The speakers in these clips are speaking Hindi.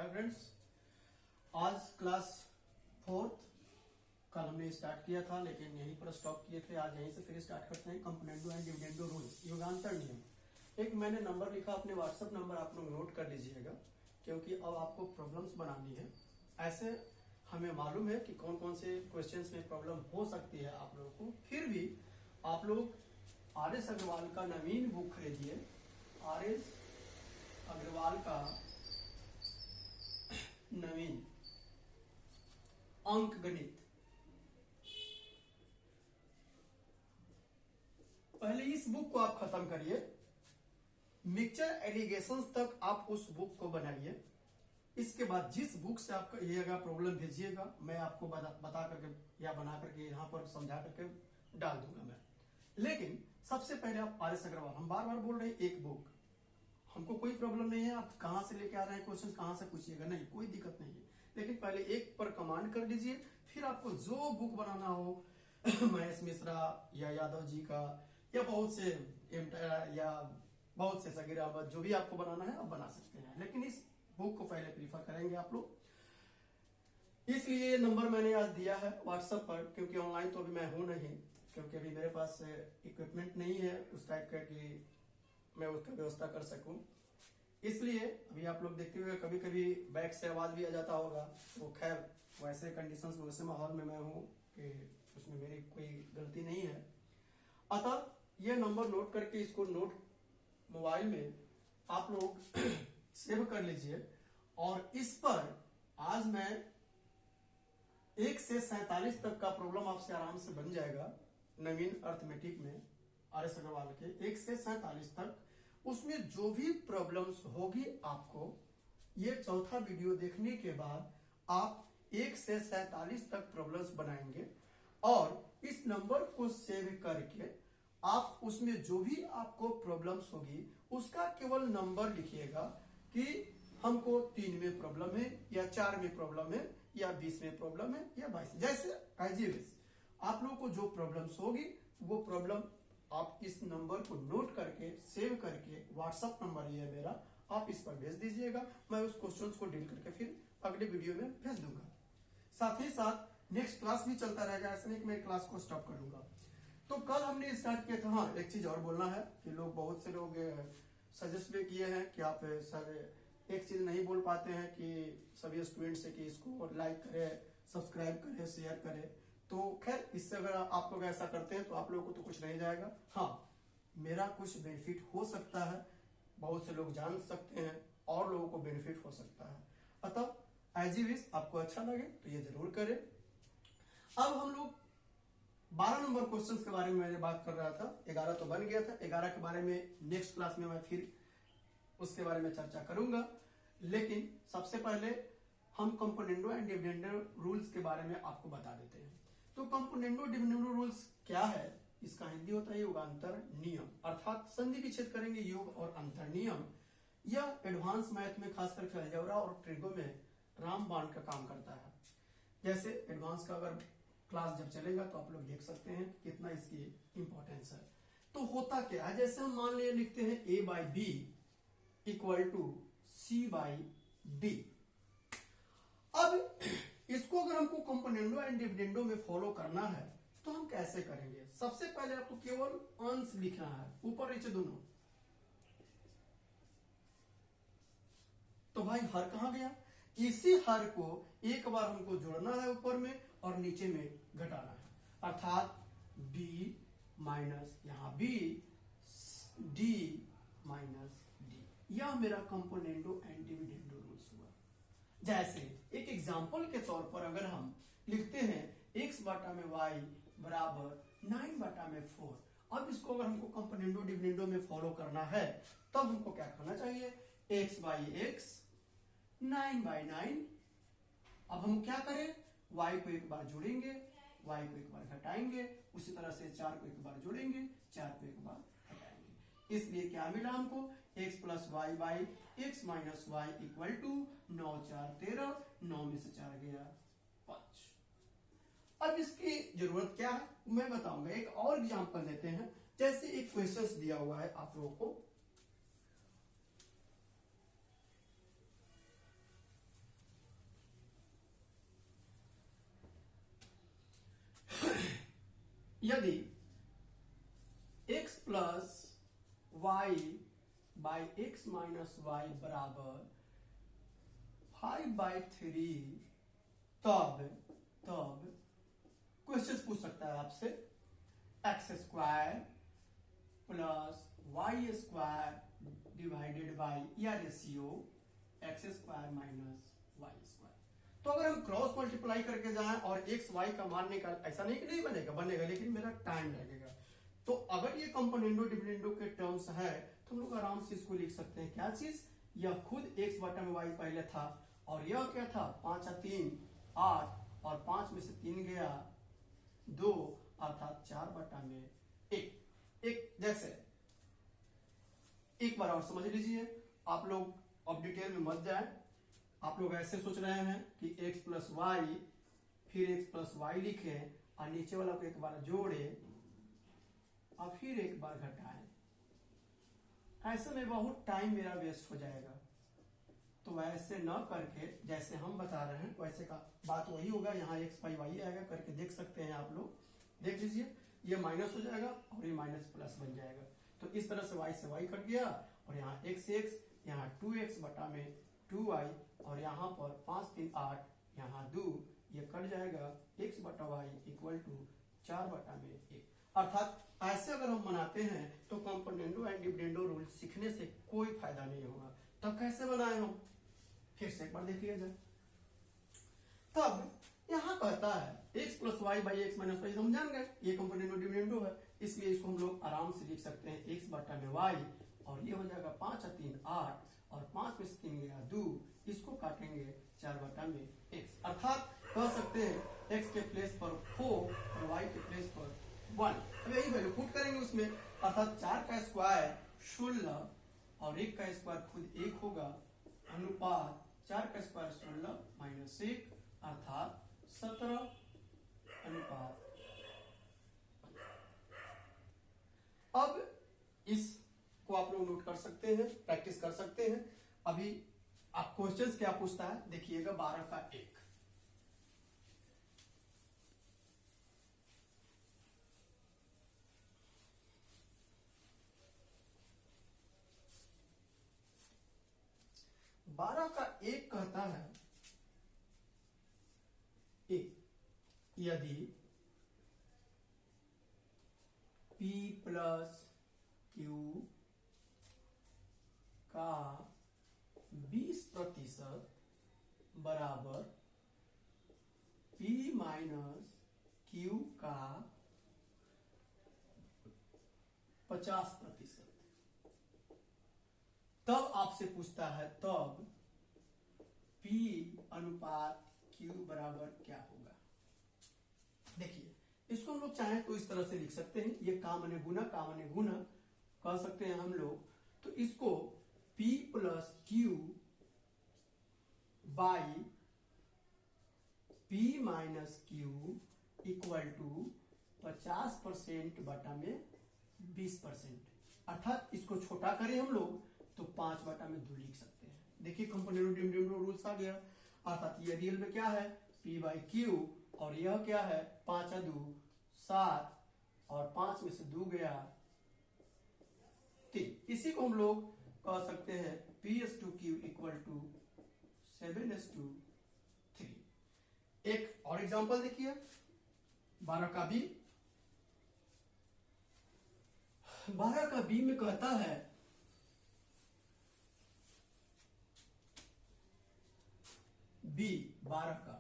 हाय फ्रेंड्स, आज क्लास 4th कल हमने स्टार्ट किया था लेकिन यहीं पर स्टॉप किए थे। आज यहीं से फिर स्टार्ट करते हैं। कंपोनेंडो एंड डिविडेंडो रूल्स, युगांतर नियम। एक मैंने नंबर लिखा, अपने व्हाट्सएप नंबर आप लोग नोट कर लीजिएगा क्योंकि अब आपको प्रॉब्लम्स बनानी है। ऐसे हमें मालूम है कि कौन कौन से क्वेश्चंस में प्रॉब्लम हो सकती है आप लोगों को। फिर भी आप लोग आर.एस. अग्रवाल का नवीन बुक खरीदिए। आर.एस. अग्रवाल का नवीन अंक गणित, पहले इस बुक को आप खत्म करिए। मिक्सचर एलिगेशंस तक आप उस बुक को बनाइए। इसके बाद जिस बुक से आप कहिएगा प्रॉब्लम भेजिएगा, मैं आपको बता करके या बना करके यहाँ पर समझा करके डाल दूंगा मैं। लेकिन सबसे पहले आप आर.एस. अग्रवाल, हम बार बार बोल रहे हैं एक बुक, हमको कोई प्रॉब्लम नहीं है। आप कहां से लेके आ रहे हैं क्वेश्चन, कहां से पूछिएगा, नहीं कोई दिक्कत नहीं है। लेकिन पहले एक पर कमांड कर लीजिए, फिर आपको जो बुक बनाना हो महेश मिश्रा या यादव जी का या बहुत से या बहुत से सगीर अहमद, जो भी आपको बनाना है आप बना सकते हैं। लेकिन इस बुक को पहले प्रीफर करेंगे आप लोग। इसलिए ये नंबर मैंने आज दिया है व्हाट्सएप पर, क्योंकि ऑनलाइन तो अभी मैं हूं नहीं, क्योंकि अभी मेरे पास इक्विपमेंट नहीं है उस टाइप का कि मैं उसका व्यवस्था कर सकूं। इसलिए अभी आप लोग देखते हुए कभी कभी बैक से आवाज भी आ जाता होगा, वो खैर वैसे कंडीशंस में, वैसे माहौल में मैं हूं कि उसमें मेरी कोई गलती नहीं है। अतः ये नंबर नोट करके इसको नोट मोबाइल में आप लोग सेव कर लीजिए। और इस पर आज मैं 1 से 47 तक का प्रॉब्लम आपसे आराम से बन जाएगा नवीन अर्थमेटिक में आर.एस. अग्रवाल के 1 से 47 तक। उसमें जो भी प्रॉब्लम्स होगी आपको ये चौथा वीडियो देखने के बाद आप 1 से 47 तक प्रॉब्लम्स बनाएंगे और इस नंबर को सेव करके आप उसमें जो भी आपको प्रॉब्लम्स होगी उसका केवल नंबर लिखिएगा कि हमको 3 में प्रॉब्लम है या 4 में प्रॉब्लम है या 20 में प्रॉब्लम है या 22, जैसे एजीवेस आप लोगों को जो प्रॉब्लम्स होगी वो प्रॉब्लम आप इस नंबर को नोट करके सेव करके, व्हाट्सएप नंबर ये मेरा, आप इस पर भेज दीजिएगा। मैं उस क्वेश्चंस को डील करके फिर अगले वीडियो में भेज दूंगा। साथ ही साथ नेक्स्ट क्लास भी चलता रहेगा, ऐसा नहीं कि मैं क्लास को स्टॉप कर दूंगा। तो कल हमने स्टार्ट किया था। हाँ, एक चीज और बोलना है कि बहुत से लोग सजेस्ट भी किए हैं कि आप सर एक चीज नहीं बोल पाते हैं कि सभी स्टूडेंट से कि इसको लाइक करें, सब्सक्राइब करें, शेयर करें। तो खैर इससे अगर आप लोग ऐसा करते हैं तो आप लोगों को तो कुछ नहीं जाएगा। हाँ, मेरा कुछ बेनिफिट हो सकता है, बहुत से लोग जान सकते हैं और लोगों को बेनिफिट हो सकता है। अतः एज यू विश, आपको अच्छा लगे तो ये जरूर करें। अब हम लोग 12 नंबर क्वेश्चंस के बारे में मैंने बात कर रहा था, 11 तो बन गया था। 11 के बारे में नेक्स्ट क्लास में मैं फिर उसके बारे में चर्चा करूंगा। लेकिन सबसे पहले हम कंपोनेंडो एंड डिविडेंडो रूल्स के बारे में आपको बता देते हैं। तो कंपोनेंडो डिविडेंडो रूल्स क्या है? इसका हिंदी होता है युगांतर नियम, अर्थात संधि विच्छेद करेंगे योग और अंतर नियम। यह एडवांस मैथ में खासकर अलजेब्रा और ट्रिगो में रामबाण का काम करता है। जैसे एडवांस का अगर क्लास जब चलेगा तो आप लोग देख सकते हैं कितना इसकी इंपॉर्टेंस है। तो होता क्या है, जैसे हम मान लिया लिखते हैं a/b इक्वल टू c/d। अब इसको अगर हमको कंपोनेंडो एंड डिविडेंडो में फॉलो करना है तो हम कैसे करेंगे? सबसे पहले आपको केवल अंश लिखना है, ऊपर नीचे दोनों। तो भाई हर कहां गया? इसी हर को एक बार हमको जोड़ना है ऊपर में और नीचे में घटाना है, अर्थात b माइनस यहां b, d माइनस d। यह मेरा कंपोनेंडो एंड डिविडेंडो रूल्स हुआ। जैसे एक एग्जाम्पल के तौर पर अगर हम लिखते हैं x बटा में y बराबर 9 बटा में 4। अब इसको अगर हमको कंपोनेंडो डिविडेंडो में फॉलो करना है तब हमको क्या करना चाहिए? x/x 9/9। अब हम क्या करें? y को एक बार जोड़ेंगे, y को एक बार घटाएंगे, उसी तरह से 4 को एक बार जोड़ेंगे, 4 को एक बार घटाएंगे। इसलिए क्या मिला हमको? x plus y by x minus y equal to 9 4 13, 9 में से 4 गया 5। अब इसकी जरूरत क्या है मैं बताऊंगा। एक और एग्जांपल लेते हैं। जैसे एक क्वेश्चन दिया हुआ है आप लोगों को, यदि x plus y by x minus y बराबर 5/3, तब क्वेश्चन पूछ सकता है आपसे x square plus y square divided by या ratio x square minus y square. तो अगर हम क्रॉस मल्टीप्लाई करके जाएं और एक्स वाई का मान निकाल, ऐसा नहीं कि नहीं बनेगा, बनेगा, लेकिन मेरा टाइम लगेगा। तो अगर ये कंपोनेंडो डिविडेंडो के टर्म्स है तो हम लोग आराम से इसको लिख सकते हैं। क्या चीज, यह खुद एक्स बटा में वाई पहले था और यह क्या था 5 और 3 8 और 5 में से 3 गया 2 अर्थात 4 बटा में 1। जैसे एक बार और समझ लीजिए, आप लोग अब डिटेल में मत जाए। आप लोग ऐसे सोच रहे हैं कि x प्लस वाई फिर x प्लस वाई लिखे और नीचे वाला को एक बार जोड़े और फिर एक बार घटाएं। ऐसे में बहुत टाइम मेरा वेस्ट हो जाएगा। तो वैसे न करके जैसे हम बता रहे हैं वैसे का बात वही होगा। यहाँ एक्स बाई वाई आएगा, करके देख सकते हैं आप लोग, देख लीजिए। ये माइनस हो जाएगा और ये माइनस प्लस बन जाएगा। तो इस तरह से वाई कट गया और यहाँ एक्स यहाँ 2x बटा में 2y और यहाँ पर 5 3 8 यहाँ 2, ये कट जाएगा x बटा वाई इक्वल टू 4 बटा में 1। अर्थात ऐसे अगर हम बनाते हैं तो कंपोनेंडो एंड डिविडेंडो रूल सीखने से कोई फायदा नहीं होगा। तो कैसे बनाए हम, फिर से एक बार देखिए जाए। तब यहाँ कहता है x plus y by x minus y, हम जान गए ये कंपोनेंडो डिविडेंडो है, इसलिए इसको हम लोग आराम से लिख सकते हैं x बटा में y और ये हो जाएगा 5 और 3 8 और 5 में से 3 गया 2, इसको काटेंगे 4 बटा में x। अर्थात कह सकते हैं x के प्लेस पर 4 और y के प्लेस पर 1। अब यही वैल्यू पुट करेंगे उसमें, अर्थात 4 का स्क्वायर 16 और 1 का स्क्वायर खुद 1 होगा, अनुपात 4 का स्क्वायर 16 माइनस 1 अर्थात 17 अनुपात। अब इस को आप लोग नोट कर सकते हैं, प्रैक्टिस कर सकते हैं। अभी आप क्वेश्चंस क्या पूछता है देखिएगा। 12 का 1, कहता है यदि P प्लस Q का 20% बराबर P माइनस Q का 50%, तब आपसे पूछता है तब P अनुपात Q बराबर क्या होगा। देखिए इसको हम लोग चाहें तो इस तरह से लिख सकते हैं, ये कामने गुना कह सकते हैं हम लोग। तो इसको P plus Q by P minus Q equal to 50% बटा में 20%, अर्थात इसको छोटा करें हम लोग तो 5 बटा में 2 लिख सकते हैं। देखिए कंपोनेंडो डिविडेंडो रूल्स आ गया, अर्थात ये रियल में क्या है P बाई Q और यह क्या है 5 और 2 7 और 5 में से 2 गया 3। इसी को हम लोग कह सकते हैं P/Q इक्वल टू 7/3। एक और एग्जांपल देखिए 12 का बी में कहता है बी 12 का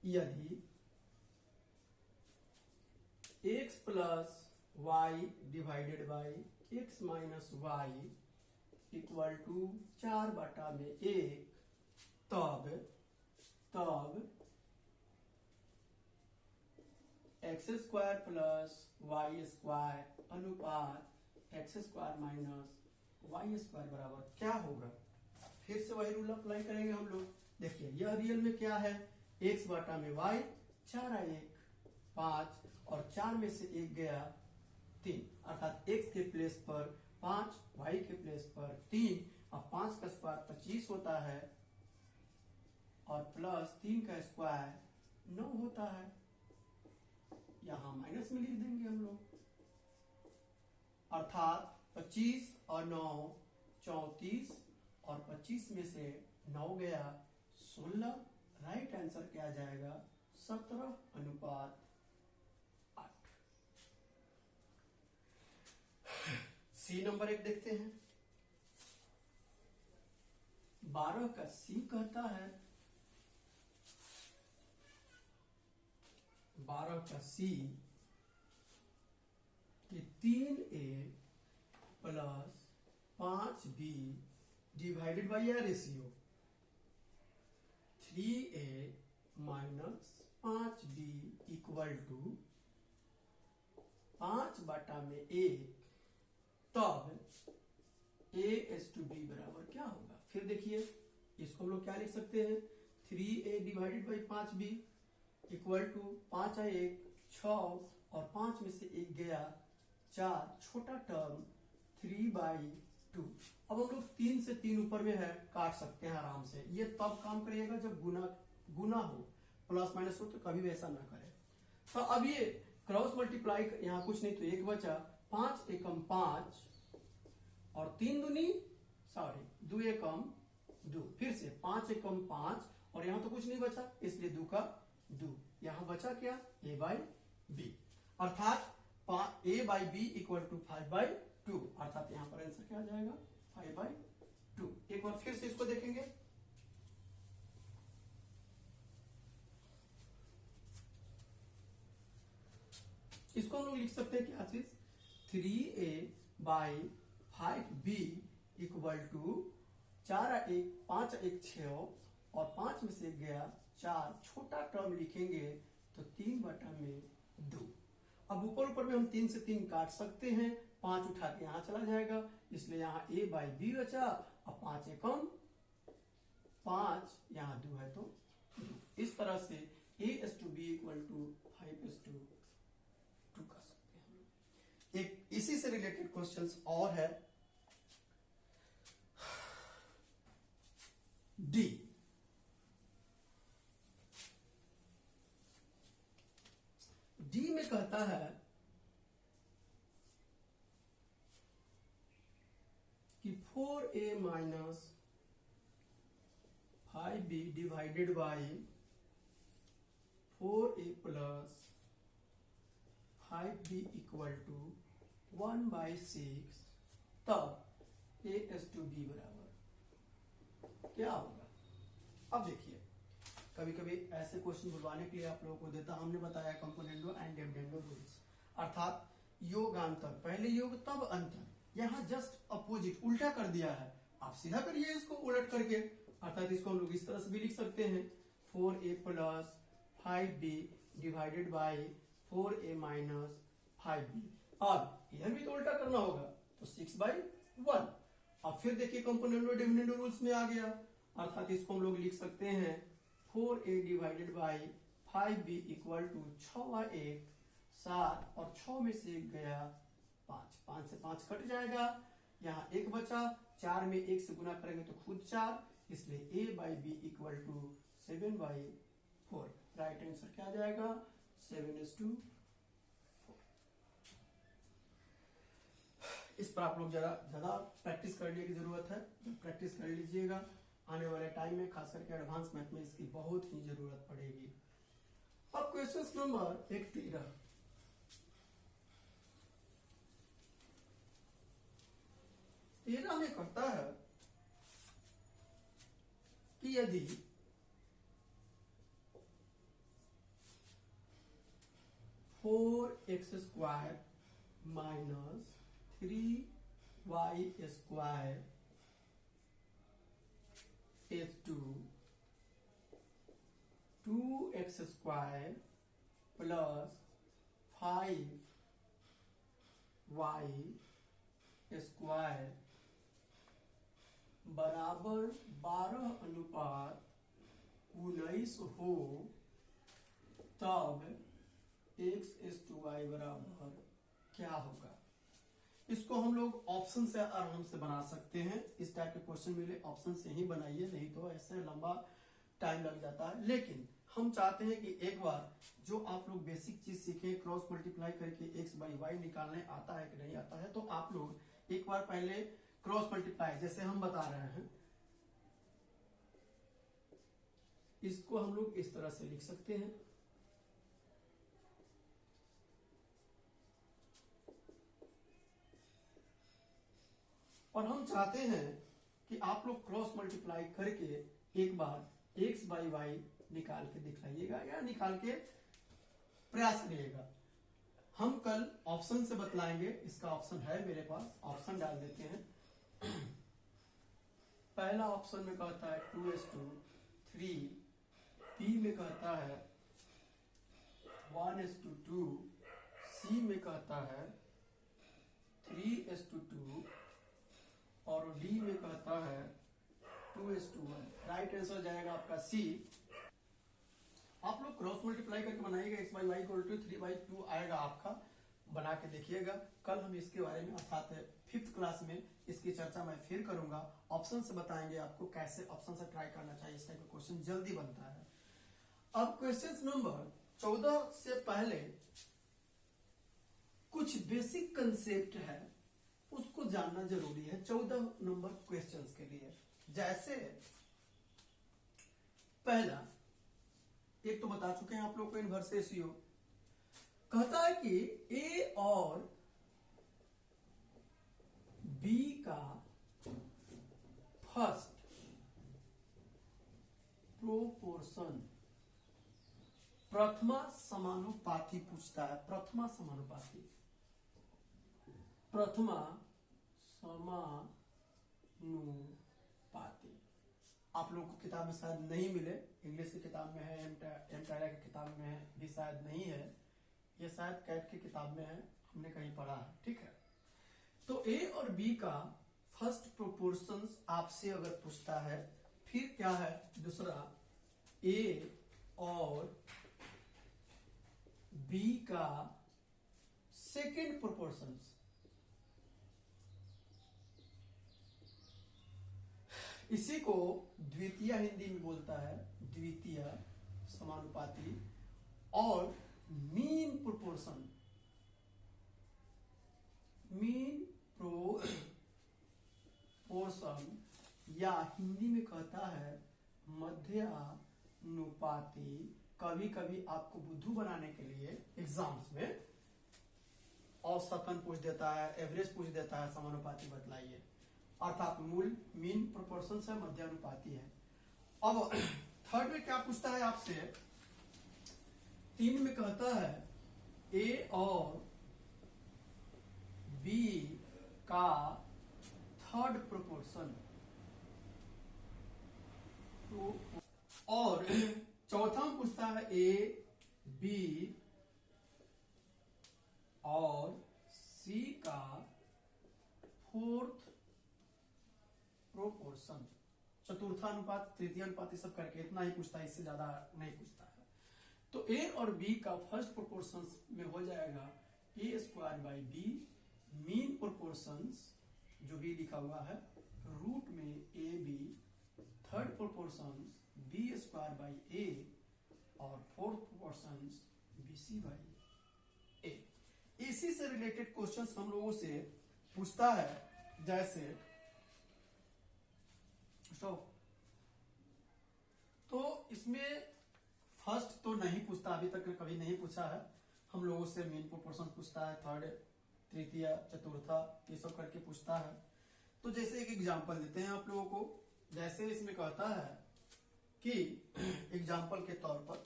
यदि x plus y divided by x minus y equal to 4 बटा में 1, तब x square plus y square अनुपात x square minus y square बराबर क्या होगा। फिर से वही रूल अप्लाई करेंगे हम लोग। देखिए यह रियल में क्या है x बटा में y, 4 1 5 और 4 में से 1 गया 3, अर्थात x के प्लेस पर 5 y के प्लेस पर 3 और 5 का स्क्वायर 25 होता है और प्लस 3 का स्क्वायर 9 होता है। यहां माइनस में लिख देंगे हम लोग, अर्थात 25 और 9 34, और 25 में से 9 गया 16। राइट आंसर क्या जाएगा 17:8। सी नंबर 1 देखते हैं। 12 का सी कहता है, 12 का सी कि 3a plus 5b divided by यह ratio 3a minus 5b equal to 5/1, तब a/b बराबर क्या होगा। फिर देखिए इसको हम लोग क्या लिख सकते हैं, 3a divided by 5b equal to 5 और 1 6, और 5 में से 1 गया 4, छोटा टर्म 3/2। अब हम लोग 3 से 3 ऊपर में है, काट सकते हैं आराम से। ये तब काम करिएगा जब गुना हो, प्लस माइनस हो तो कभी भी ऐसा ना करें। तो अब ये क्रॉस मल्टीप्लाई, यहाँ कुछ नहीं तो 1 बचा, 5 एकम 5 और 3 दूनी 2 एकम 2, फिर से 5 एकम 5, और यहाँ तो कुछ नहीं बचा इसलिए 2 का 2, यहाँ बचा क्या a/b, अर्थात a/b इक्वल टू 5/2, अर्थात यहाँ पर आंसर क्या आ जाएगा 5/2। एक बार फिर से इसको देखेंगे, इसको हम लोग लिख सकते हैं क्या चीज, 3a by 5b equal to 4 और 1 5 और 1 6, और 5 में से गया 4, छोटा टर्म लिखेंगे तो 3/2। अब ऊपर में हम 3 से 3 काट सकते हैं, 5 उठा के यहां चला जाएगा, इसलिए यहाँ a/b बचा, और 5 एकम 5, यहाँ 2 है तो 2। इस तरह से a/b इक्वल टू 5/2 कर सकते हैं। एक इसी से रिलेटेड क्वेश्चंस और है, डी। डी में कहता है कि 4a minus 5b divided by 4a plus 5b equal to 1/6, तब a/b बराबर क्या होगा। अब देखिए कभी कभी ऐसे क्वेश्चन बुलवाने के लिए आप लोगों को देता, हमने बताया कंपोनेंडो एंड डिविडेंडो रूल्स, अर्थात योग अंतर, पहले योग तब अंतर, यहाँ जस्ट अपोजिट उल्टा कर दिया है, आप सीधा करिए इसको उलट करके, अर्थात इसको हम लोग इस तरह से भी लिख सकते हैं, 4a plus 5b divided by 4a minus 5b। अब इधर भी तो उल्टा करना होगा, तो 6/1। अब फिर देखिए कंपोनेंडो डिविडेंडो रूल्स में आ गया, अर्थात इसको हम लोग लिख सकते हैं 4a divided by 5b equal to 6 और 1 7, और 6 में से गया 5, 5 से 5 कट जाएगा, यहाँ 1 बचा, 4 में 1 से गुना करेंगे तो खुद 4, इसलिए a/b equal to 7/4। Right answer क्या आ जाएगा 7:4। इस पर आप लोग ज्यादा प्रैक्टिस करने की जरूरत है, प्रैक्टिस कर लीजिएगा, आने वाले टाइम में खास करके एडवांस मैथ में इसकी बहुत ही जरूरत पड़ेगी। अब क्वेश्चन नंबर 13, में कहता है कि यदि (4x² minus 3y² is to 2x² plus 5y² बराबर 12:19 हो, तब x/y बराबर क्या होगा। इसको हम लोग ऑप्शन से आराम से बना सकते हैं, इस टाइप के क्वेश्चन मिले ऑप्शन से ही बनाइए, नहीं तो ऐसे लंबा टाइम लग जाता है। लेकिन हम चाहते हैं कि एक बार जो आप लोग बेसिक चीज सीखे, क्रॉस मल्टीप्लाई करके एक्स बाई वाई निकालने आता है कि नहीं आता है, तो आप लोग एक बार पहले क्रॉस मल्टीप्लाई जैसे हम बता रहे हैं, इसको हम लोग इस तरह से लिख सकते हैं। और हम चाहते हैं कि आप लोग क्रॉस मल्टीप्लाई करके एक बार एक्स बाई वाई निकाल के दिखाइएगा या निकाल के प्रयास करिएगा। हम कल ऑप्शन से बतलाएंगे, इसका ऑप्शन है मेरे पास, ऑप्शन डाल देते हैं। पहला ऑप्शन में कहता है 2:3, बी में कहता है 1:2, सी में कहता है 3:2 और डी में कहता है 2:1। राइट आंसर जाएगा आपका सी। आप लोग क्रॉस मल्टीप्लाई करके बनाइएगा, x by y equal to 3/2 आएगा आपका, बना के देखिएगा। कल हम इसके बारे में अर्थात 5th क्लास में इसकी चर्चा मैं फिर करूंगा। ऑप्शन से बताएंगे आपको कैसे ऑप्शन से ट्राई करना चाहिए, इस टाइप का क्वेश्चन जल्दी बनता है। अब क्वेश्चन नंबर 14 से पहले कुछ बेसिक कंसेप्ट है, उसको जानना जरूरी है 14 नंबर क्वेश्चंस के लिए। जैसे पहला एक तो बता चुके हैं आप लोग को, इनवर्स रेशियो कहता है कि ए और बी का फर्स्ट प्रोपोर्शन प्रथमा समानुपाती पूछता है। प्रथमा समानुपाती, प्रथमा समानुपाती आप लोग को किताब में शायद नहीं मिले, इंग्लिश की किताब में है, एमटायरा की किताब में भी शायद नहीं है, ये शायद कैट की किताब में है, हमने कहीं पढ़ा है। ठीक है, तो ए और बी का फर्स्ट प्रोपोर्शंस आपसे अगर पूछता है, फिर क्या है दूसरा, ए और बी का सेकेंड प्रोपोर्शंस, इसी को द्वितीय हिंदी में बोलता है, द्वितीय समानुपाती। और मीन प्रोपोर्शन, मीन प्रोपोर्शन या हिंदी में कहता है मध्यानुपाती। कभी कभी आपको बुद्धू बनाने के लिए एग्जाम्स में औसतन पूछ देता है, एवरेज पूछ देता है, समानुपाती बतलाइए। अर्थात मूल मीन प्रोपोर्शन है, मध्यानुपाती है। अब थर्ड में क्या पूछता है आपसे, 3 में कहता है ए और बी का थर्ड प्रोपोर्शन, और चौथा में पूछता है ए बी और सी का फोर्थ प्रोपोर्शन। चतुर्थानुपात, तृतीयानुपात, ये सब करके इतना ही पूछता है, इससे ज्यादा नहीं पूछता है। तो ए और बी का फर्स्ट प्रोपोर्शन में हो जाएगा a²/b, मीन प्रोपोर्शंस जो भी लिखा हुआ है रूट में A B, third proportions b²/a और फोर्थ प्रोपोर्शंस bc/a। इसी से रिलेटेड क्वेश्चंस हम लोगों से पूछता है। जैसे तो इसमें फर्स्ट तो नहीं पूछता, अभी तक कभी नहीं पूछा है। हम लोगों से मीन प्रोपोर्शन पूछता है, थर्ड, तृतीय, चतुर्था, ये सब करके पूछता है। तो जैसे एक एग्जांपल देते हैं आप लोगों को। जैसे इसमें कहता है कि एग्जांपल के तौर पर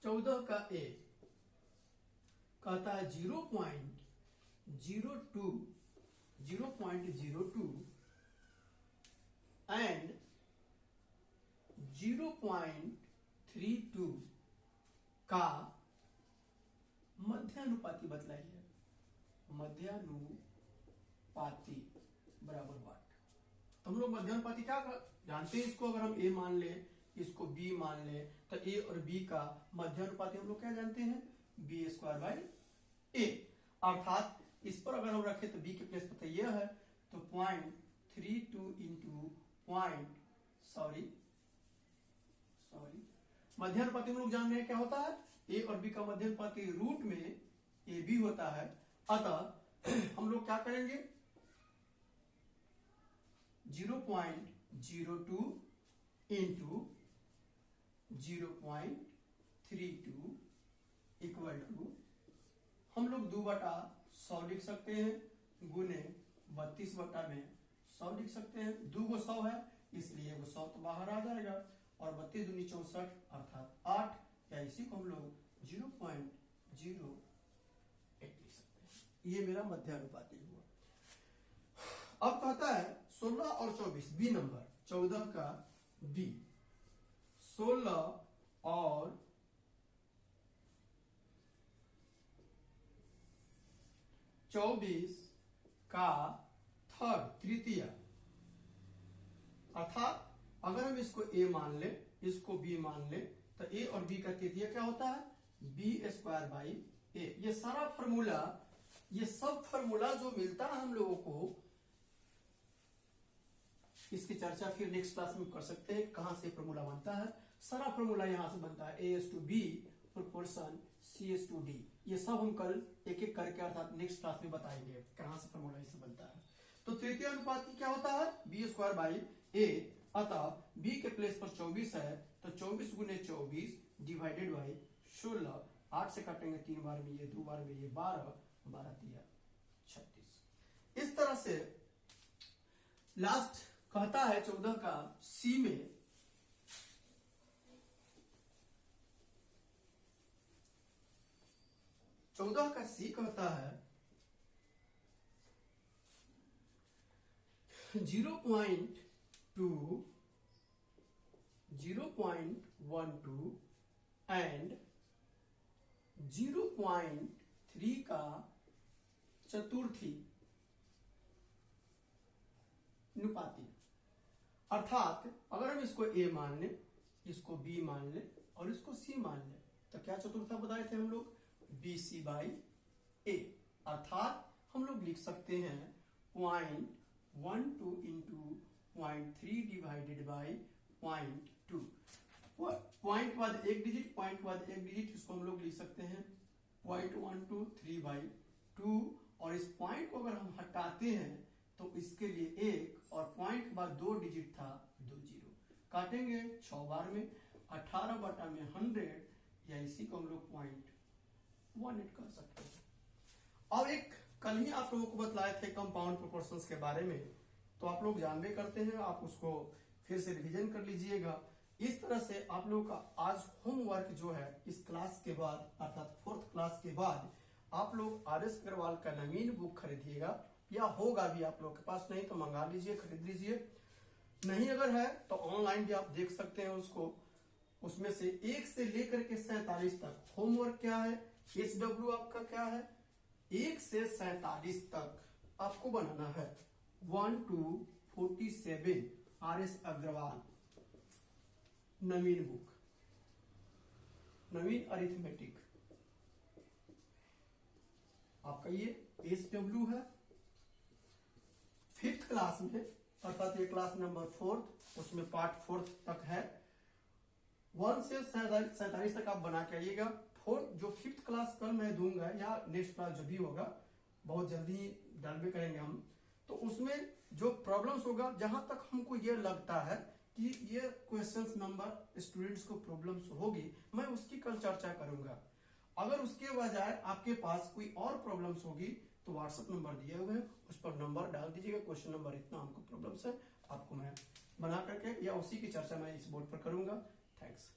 चौदह का ए कहता है 0.02 एंड 0.32 का मध्यानुपाती बतलाइए। मध्यानुपाती बराबर वाट। तो हम लोग मध्यानुपाती क्या जानते हैं, इसको अगर हम ए मान ले, इसको बी मान ले, तो ए और बी का मध्यानुपाती हम लोग क्या जानते हैं, b² बाई ए। अर्थात इस पर अगर हम रखें तो b के प्लेस पर तो यह है, तो 0.32 इंटू मध्यानुपाती हम लोग जान रहे हैं क्या होता है, a और b का मध्यानुपाती रूट में ab होता है। अतः हम लोग क्या करेंगे, 0.02 इंटू 0.32 इक्वल टू हम लोग 2/100 लिख सकते हैं, गुने 32 में 100 लिख सकते हैं। 2 को 100 है इसलिए वो 100 तो बाहर आ जाएगा, और 32 दूनी 64 अर्थात 8, या इसी को हम लोग 0.08 लिख सकते हैं। ये मेरा मध्यानुपाती हुआ। अब कहता है 16 और 24, बी नंबर 14 का बी, 16 और 24 का थर्ड तृतीय, अर्थात अगर हम इसको a मान ले, इसको b मान ले, तो a और b का तृतीय क्या होता है, b²/a। ये सारा फॉर्मूला, ये सब फॉर्मूला जो मिलता है हम लोगों को, इसकी चर्चा फिर नेक्स्ट क्लास में कर सकते हैं, कहां से फॉर्मूला बनता है। सारा फॉर्मूला यहां से बनता है, a/b प्रोपोर्शन c/d। ये सब हम कल एक एक करके अर्थात नेक्स्ट क्लास में बताएंगे कहां से फॉर्मूला इससे बनता है। तो तृतीय अनुपात क्या होता है, b²/a। अतः b के प्लेस पर 24 है, तो 24 गुने 24 डिवाइडेड बाई 16, 8 से काटेंगे 3 बार में ये, 2 बार में ये, 12, 12 तिया 36। इस तरह से लास्ट कहता है 14 का सी में, का सी कहता है 0.2, 0.12 एंड 0.3 का चतुर्थी अनुपाती। अर्थात अगर हम इसको a मान ले, इसको b मान ले और इसको c मान ले, तो क्या चतुर्था बताए थे हम लोग, bc/a। अर्थात हम लोग लिख सकते हैं 0.12 इंटू 0.3 डिवाइडेड बाई 0.2। पॉइंट के बाद एक डिजिट, पॉइंट के बाद एक डिजिट, इसको हम लोग लिख सकते हैं 0.123/2। और इस पॉइंट को अगर हम हटाते हैं तो इसके लिए 1, और पॉइंट के बाद 2 डिजिट था, 2 जीरो काटेंगे 6 बार में, 18/100, या इसी को हम लोग 0.18 कर सकते हैं। अब एक कल ही आप लोगों को बतलाए थे कंपाउंड प्रोपोर्शंस के बारे में, तो आप लोग जानबे करते हैं, आप उसको फिर से रिवीजन कर लीजिएगा। इस तरह से आप लोगों का आज होमवर्क जो है, इस क्लास के बाद अर्थात 4th क्लास के बाद आप लोग RS अग्रवाल का नवीन बुक खरीदिएगा, या होगा भी आप लोग के पास, नहीं तो मंगा लीजिए, खरीद लीजिए। नहीं अगर है तो ऑनलाइन भी आप देख सकते हैं उसको। उसमें से 1 से लेकर के 47 तक होमवर्क क्या है, SW आपका क्या है, 1 से 47 तक आपको बनाना है। 1 to 47 RS Agarwal Naveen book, Naveen arithmetic आपका ये SW है। 5th क्लास में, अर्थात ये क्लास नंबर 4th, उसमें पार्ट 4th तक है। 1 से 47 तक आप बना के आइएगा। जो 5th क्लास कल मैं दूंगा, या नेक्स्ट क्लास जो भी होगा, बहुत जल्दी डालबे करेंगे हम, तो उसमें जो प्रॉब्लम्स होगा, जहां तक हमको ये लगता है कि ये क्वेश्चंस नंबर स्टूडेंट्स को प्रॉब्लम्स होगी, मैं उसकी कल चर्चा करूंगा। अगर उसके बजाय आपके पास कोई और प्रॉब्लम्स होगी तो व्हाट्सएप नंबर दिए हुए हैं, उस पर नंबर डाल दीजिएगा, क्वेश्चन नंबर इतना हमको प्रॉब्लम्स है, आपको मैं बना करके या उसी की चर्चा मैं इस बोर्ड पर करूंगा। थैंक्स।